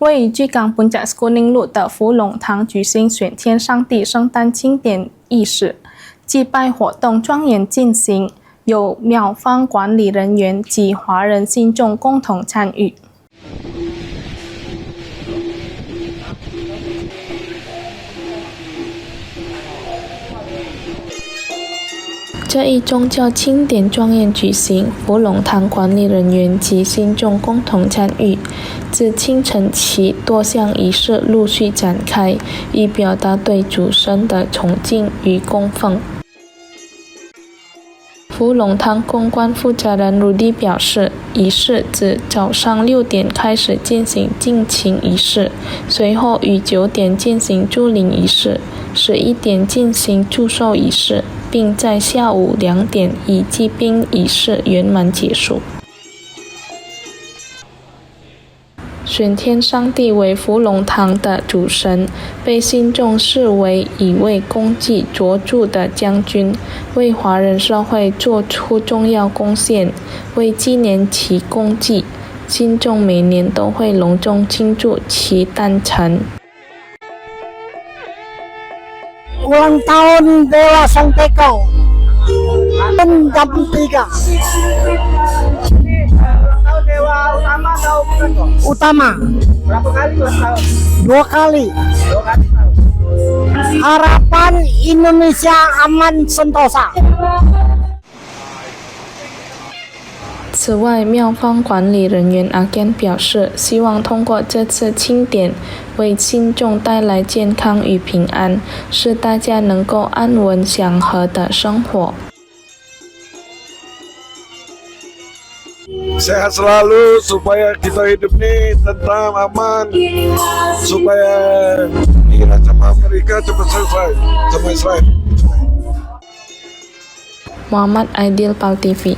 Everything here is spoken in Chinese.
位于巨港本甲 Skuning 路的福隆堂举行选天上帝圣诞庆典仪式，祭拜活动庄严进行，由庙方管理人员及华人信众共同参与。这一宗教庆典庄严举行，福隆堂管理人员及信众共同参与。自清晨起，多项仪式陆续展开，以表达对主神的崇敬与供奉。福隆堂公关负责人Rudy表示，仪式自早上6点开始进行敬请仪式，随后于9点进行祝灵仪式，11点进行祝寿仪式，并在下午2点以祭宾仪式圆满结束。选天上帝为福隆堂的主神，被信众视为已为功绩卓著的将军，为华人社会做出重要贡献。为纪念其功绩，信众每年都会隆重庆祝其诞辰。Ulang tahun Dewa Sang Tekong jam 3. Dewa utama atau bukan kok? Utama. Berapa kali ulang tahun? 2 kali. 2 kali tahun. Harapan Indonesia aman sentosa. 此外，庙方管理人员阿健表示，希望通过这次庆典为信众带来健康与平安，使大家能够安稳祥和的生活。Sehat selalu supaya kita hidup ini tentram, aman, supaya Iran sama Amerika cepat selesai sama Israel. Muhammad Aidil, PAL TV.